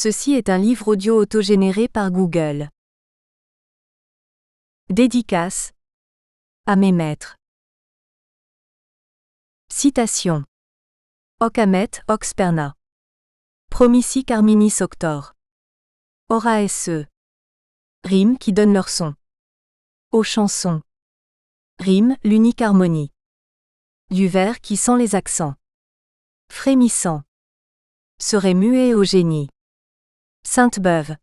Ceci est un livre audio autogénéré par Google. Dédicace à mes maîtres. Citation. Hoc amet, hoc sperna. Promissi carminis octor. Ora esse. Rimes qui donnent leur son. Aux chansons. Rime, l'unique harmonie. Du vers qui sent les accents. Frémissant. Serait muet au génie. Sainte-Beuve.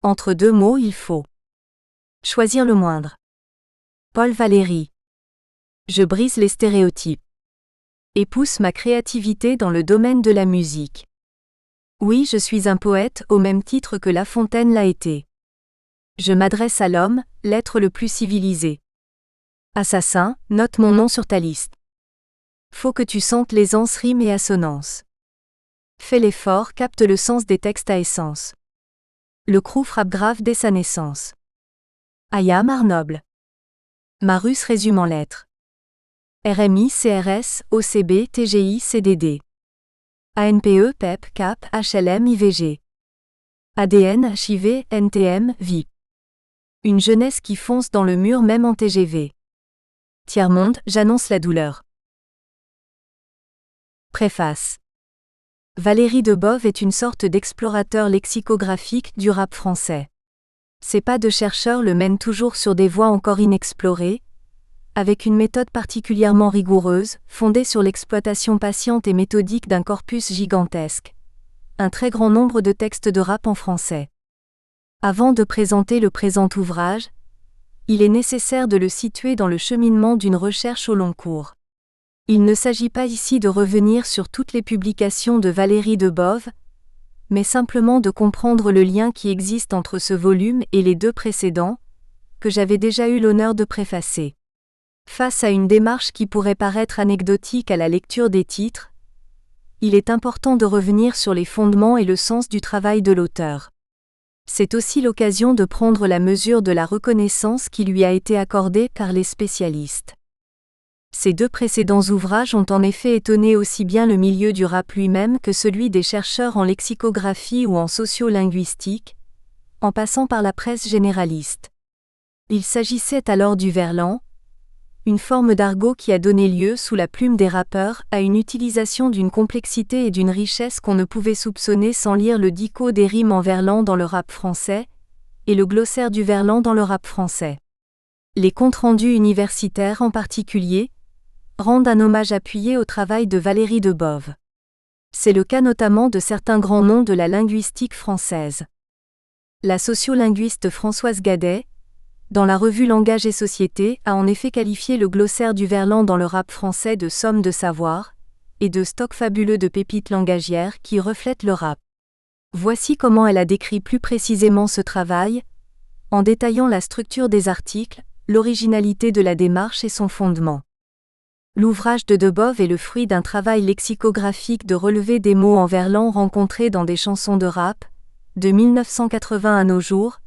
Entre deux mots il faut choisir le moindre. Paul Valéry. Je brise les stéréotypes. Et pousse ma créativité dans le domaine de la musique. Oui, je suis un poète au même titre que La Fontaine l'a été. Je m'adresse à l'homme, l'être le plus civilisé. Assassin, note mon nom sur ta liste. Faut que tu sentes l'aisance rime et assonance. Fais l'effort, capte le sens des textes à essence. Le crew frappe grave dès sa naissance. Ayam Arnoble. Marus résume en lettres. RMI, CRS, OCB, TGI, CDD. ANPE, PEP, CAP, HLM, IVG. ADN, HIV, NTM, VIP. Une jeunesse qui fonce dans le mur même en TGV. Tiers-monde, j'annonce la douleur. Préface. Valérie Debove est une sorte d'explorateur lexicographique du rap français. Ses pas de chercheur le mènent toujours sur des voies encore inexplorées, avec une méthode particulièrement rigoureuse, fondée sur l'exploitation patiente et méthodique d'un corpus gigantesque. Un très grand nombre de textes de rap en français. Avant de présenter le présent ouvrage, il est nécessaire de le situer dans le cheminement d'une recherche au long cours. Il ne s'agit pas ici de revenir sur toutes les publications de Valérie Debove, mais simplement de comprendre le lien qui existe entre ce volume et les deux précédents, que j'avais déjà eu l'honneur de préfacer. Face à une démarche qui pourrait paraître anecdotique à la lecture des titres, il est important de revenir sur les fondements et le sens du travail de l'auteur. C'est aussi l'occasion de prendre la mesure de la reconnaissance qui lui a été accordée par les spécialistes. Ces deux précédents ouvrages ont en effet étonné aussi bien le milieu du rap lui-même que celui des chercheurs en lexicographie ou en sociolinguistique, en passant par la presse généraliste. Il s'agissait alors du verlan, une forme d'argot qui a donné lieu, sous la plume des rappeurs, à une utilisation d'une complexité et d'une richesse qu'on ne pouvait soupçonner sans lire le dico des rimes en verlan dans le rap français, et le glossaire du verlan dans le rap français. Les comptes rendus universitaires en particulier, rendent un hommage appuyé au travail de Valérie Debove. C'est le cas notamment de certains grands noms de la linguistique française. La sociolinguiste Françoise Gadet, dans la revue Langage et Société, a en effet qualifié le glossaire du verlan dans le rap français de somme de savoir, et de stock fabuleux de pépites langagières qui reflètent le rap. Voici comment elle a décrit plus précisément ce travail, en détaillant la structure des articles, l'originalité de la démarche et son fondement. L'ouvrage de Debove est le fruit d'un travail lexicographique de relevé des mots en verlan rencontrés dans des chansons de rap, de 1980 à nos jours,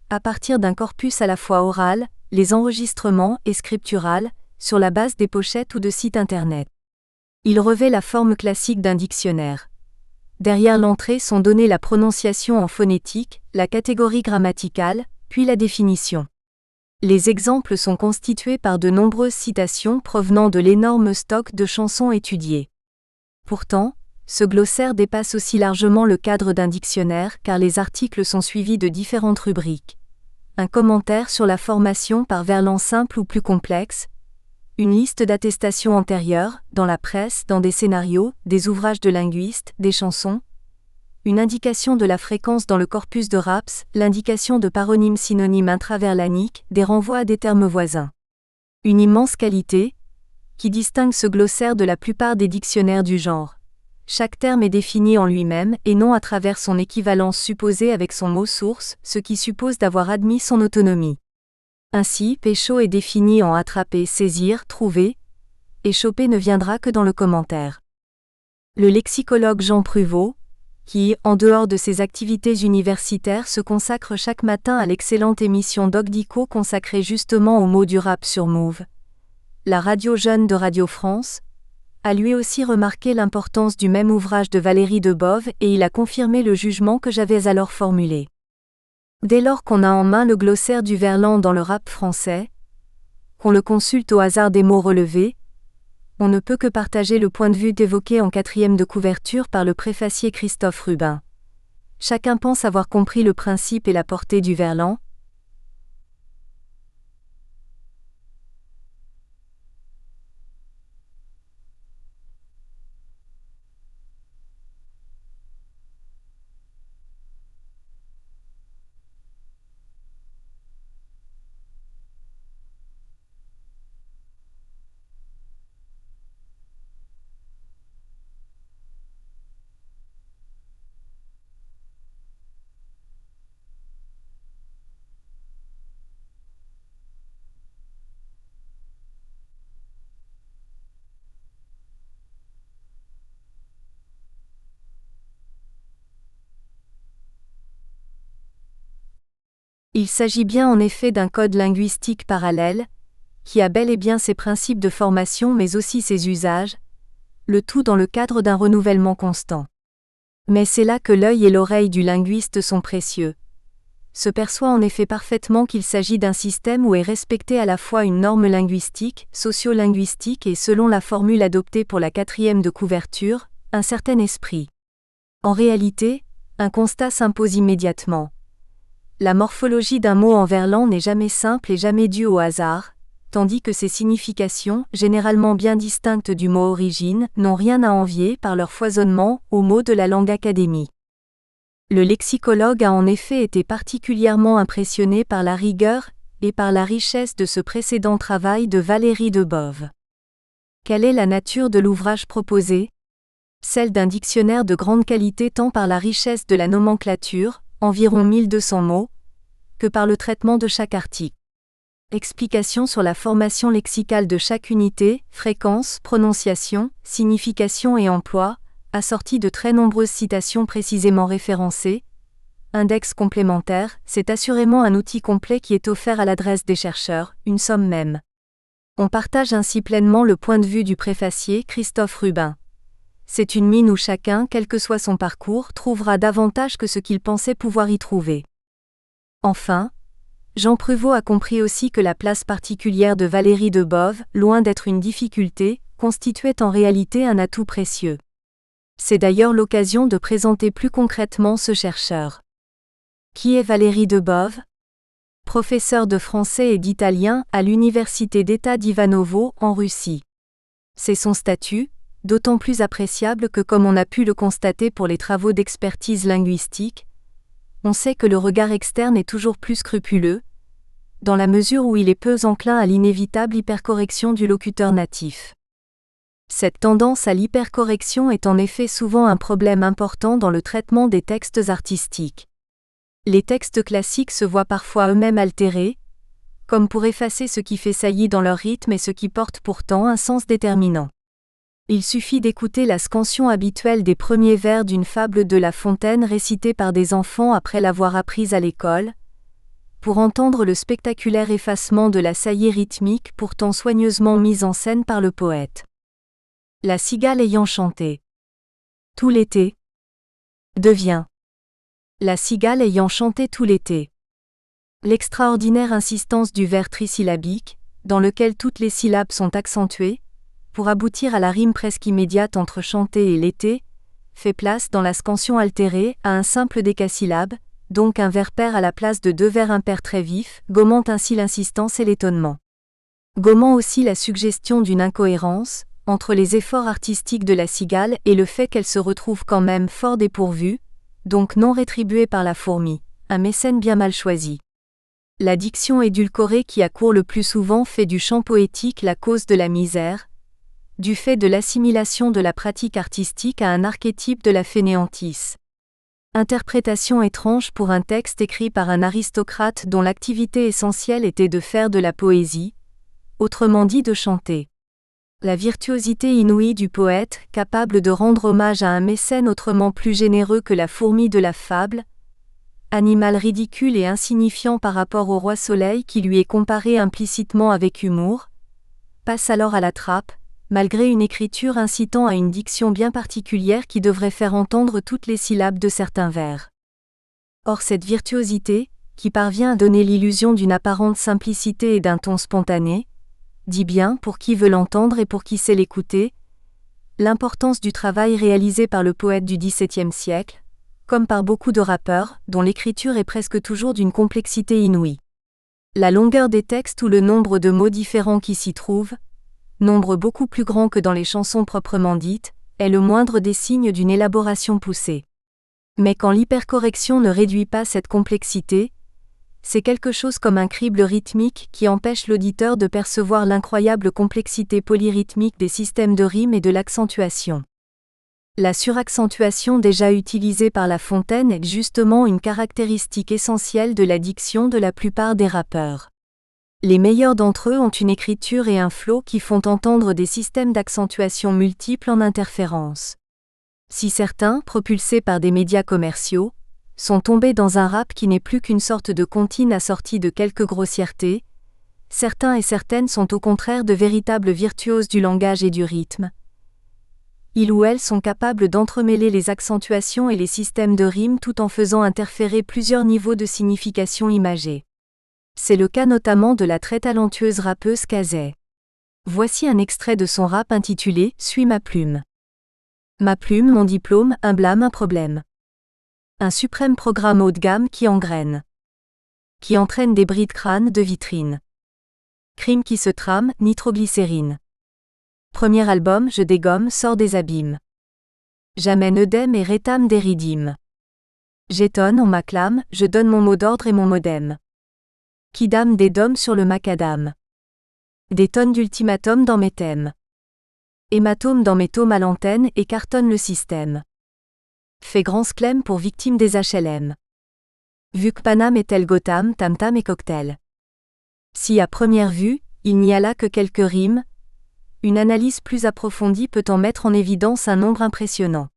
à partir d'un corpus à la fois oral, les enregistrements et scriptural, sur la base des pochettes ou de sites internet. Il revêt la forme classique d'un dictionnaire. Derrière l'entrée sont données la prononciation en phonétique, la catégorie grammaticale, puis la définition. Les exemples sont constitués par de nombreuses citations provenant de l'énorme stock de chansons étudiées. Pourtant, ce glossaire dépasse aussi largement le cadre d'un dictionnaire car les articles sont suivis de différentes rubriques. Un commentaire sur la formation par verlan simple ou plus complexe, une liste d'attestations antérieures, dans la presse, dans des scénarios, des ouvrages de linguistes, des chansons, une indication de la fréquence dans le corpus de raps, l'indication de paronymes synonymes intraverlaniques, des renvois à des termes voisins. Une immense qualité, qui distingue ce glossaire de la plupart des dictionnaires du genre. Chaque terme est défini en lui-même et non à travers son équivalence supposée avec son mot source, ce qui suppose d'avoir admis son autonomie. Ainsi, pécho est défini en attraper, saisir, trouver, et choper ne viendra que dans le commentaire. Le lexicologue Jean Pruvot, qui, en dehors de ses activités universitaires, se consacre chaque matin à l'excellente émission Doc Dico consacrée justement aux mots du rap sur Move, la radio jeune de Radio France, a lui aussi remarqué l'importance du même ouvrage de Valérie Debove et il a confirmé le jugement que j'avais alors formulé. Dès lors qu'on a en main le glossaire du Verlan dans le rap français, qu'on le consulte au hasard des mots relevés, on ne peut que partager le point de vue évoqué en 4e de couverture par le préfacier Christophe Rubin. Chacun pense avoir compris le principe et la portée du Verlan. Il s'agit bien en effet d'un code linguistique parallèle, qui a bel et bien ses principes de formation mais aussi ses usages, le tout dans le cadre d'un renouvellement constant. Mais c'est là que l'œil et l'oreille du linguiste sont précieux. Se perçoit en effet parfaitement qu'il s'agit d'un système où est respectée à la fois une norme linguistique, socio-linguistique et selon la formule adoptée pour la 4e de couverture, un certain esprit. En réalité, un constat s'impose immédiatement. La morphologie d'un mot en verlan n'est jamais simple et jamais due au hasard, tandis que ses significations, généralement bien distinctes du mot origine, n'ont rien à envier par leur foisonnement aux mots de la langue académique. Le lexicologue a en effet été particulièrement impressionné par la rigueur et par la richesse de ce précédent travail de Valérie Debove. Quelle est la nature de l'ouvrage proposé ? Celle d'un dictionnaire de grande qualité tant par la richesse de la nomenclature, environ 1200 mots, que par le traitement de chaque article. Explication sur la formation lexicale de chaque unité, fréquence, prononciation, signification et emploi, assortie de très nombreuses citations précisément référencées. Index complémentaire, c'est assurément un outil complet qui est offert à l'adresse des chercheurs, une somme même. On partage ainsi pleinement le point de vue du préfacier Christophe Rubin. C'est une mine où chacun, quel que soit son parcours, trouvera davantage que ce qu'il pensait pouvoir y trouver. Enfin, Jean Pruvot a compris aussi que la place particulière de Valérie Debove, loin d'être une difficulté, constituait en réalité un atout précieux. C'est d'ailleurs l'occasion de présenter plus concrètement ce chercheur. Qui est Valérie Debove ? Professeur de français et d'italien à l'université d'État d'Ivanovo, en Russie. C'est son statut, d'autant plus appréciable que comme on a pu le constater pour les travaux d'expertise linguistique, on sait que le regard externe est toujours plus scrupuleux, dans la mesure où il est peu enclin à l'inévitable hypercorrection du locuteur natif. Cette tendance à l'hypercorrection est en effet souvent un problème important dans le traitement des textes artistiques. Les textes classiques se voient parfois eux-mêmes altérés, comme pour effacer ce qui fait saillie dans leur rythme et ce qui porte pourtant un sens déterminant. Il suffit d'écouter la scansion habituelle des premiers vers d'une fable de La Fontaine récitée par des enfants après l'avoir apprise à l'école, pour entendre le spectaculaire effacement de la saillie rythmique pourtant soigneusement mise en scène par le poète. La cigale ayant chanté tout l'été devient la cigale ayant chanté tout l'été. L'extraordinaire insistance du vers trisyllabique, dans lequel toutes les syllabes sont accentuées, pour aboutir à la rime presque immédiate entre chanter et l'été, fait place dans la scansion altérée à un simple décasyllabe, donc un vers pair à la place de deux vers impairs très vifs, gommant ainsi l'insistance et l'étonnement. Gommant aussi la suggestion d'une incohérence, entre les efforts artistiques de la cigale et le fait qu'elle se retrouve quand même fort dépourvue, donc non rétribuée par la fourmi, un mécène bien mal choisi. La diction édulcorée qui accourt le plus souvent fait du chant poétique la cause de la misère, du fait de l'assimilation de la pratique artistique à un archétype de la fainéantise. Interprétation étrange pour un texte écrit par un aristocrate dont l'activité essentielle était de faire de la poésie, autrement dit de chanter. La virtuosité inouïe du poète, capable de rendre hommage à un mécène autrement plus généreux que la fourmi de la fable, animal ridicule et insignifiant par rapport au roi Soleil qui lui est comparé implicitement avec humour, passe alors à la trappe, malgré une écriture incitant à une diction bien particulière qui devrait faire entendre toutes les syllabes de certains vers. Or cette virtuosité, qui parvient à donner l'illusion d'une apparente simplicité et d'un ton spontané, dit bien pour qui veut l'entendre et pour qui sait l'écouter, l'importance du travail réalisé par le poète du XVIIe siècle, comme par beaucoup de rappeurs, dont l'écriture est presque toujours d'une complexité inouïe. La longueur des textes ou le nombre de mots différents qui s'y trouvent, nombre beaucoup plus grand que dans les chansons proprement dites, est le moindre des signes d'une élaboration poussée. Mais quand l'hypercorrection ne réduit pas cette complexité, c'est quelque chose comme un crible rythmique qui empêche l'auditeur de percevoir l'incroyable complexité polyrythmique des systèmes de rime et de l'accentuation. La suraccentuation déjà utilisée par La Fontaine est justement une caractéristique essentielle de la diction de la plupart des rappeurs. Les meilleurs d'entre eux ont une écriture et un flow qui font entendre des systèmes d'accentuation multiples en interférence. Si certains, propulsés par des médias commerciaux, sont tombés dans un rap qui n'est plus qu'une sorte de comptine assortie de quelques grossièretés, certains et certaines sont au contraire de véritables virtuoses du langage et du rythme. Ils ou elles sont capables d'entremêler les accentuations et les systèmes de rime tout en faisant interférer plusieurs niveaux de signification imagée. C'est le cas notamment de la très talentueuse rappeuse Kazay. Voici un extrait de son rap intitulé « Suis ma plume ». Ma plume, mon diplôme, un blâme, un problème. Un suprême programme haut de gamme qui engraine. Qui entraîne des bris de crâne de vitrine. Crime qui se trame, nitroglycérine. Premier album, je dégomme, sors des abîmes. J'amène œdème et rétame des ridimes. J'étonne, on m'acclame, je donne mon mot d'ordre et mon modem. Qui dame des dômes sur le macadam. Des tonnes d'ultimatums dans mes thèmes. Hématome dans mes tomes à l'antenne et cartonne le système. Fait grand sclème pour victime des HLM. Vu que Paname est tel Gotham, tam-tam et cocktail. Si à première vue, il n'y a là que quelques rimes, une analyse plus approfondie peut en mettre en évidence un nombre impressionnant.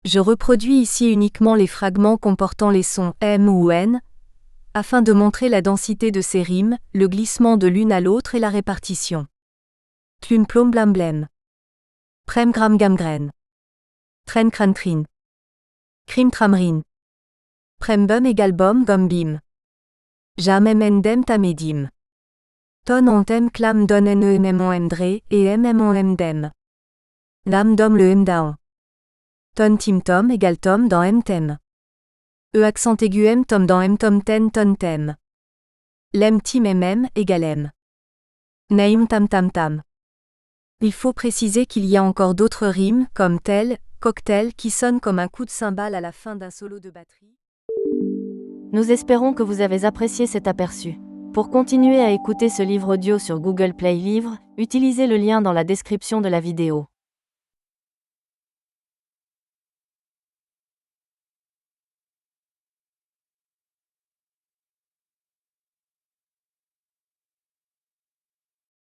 Je reproduis ici uniquement les fragments comportant les sons M ou N, afin de montrer la densité de ces rimes, le glissement de l'une à l'autre et la répartition. Tlum plom blam blem. Prem gram gam gren. Tren kran trin. Krim tramrin. Prem bum égal bom gom bim. Jamais mendem tamedim. Ton on tem clam don nemon dre et mmon dem. Lam dom le mdaon. Ton tim tom égal tom dans mtem. Accent aigu m tom dans m tom ten ton tem. Lem tim mm égal m. Naim tam tam tam. Il faut préciser qu'il y a encore d'autres rimes, comme tel, cocktail, qui sonnent comme un coup de cymbale à la fin d'un solo de batterie. Nous espérons que vous avez apprécié cet aperçu. Pour continuer à écouter ce livre audio sur Google Play Livres, utilisez le lien dans la description de la vidéo.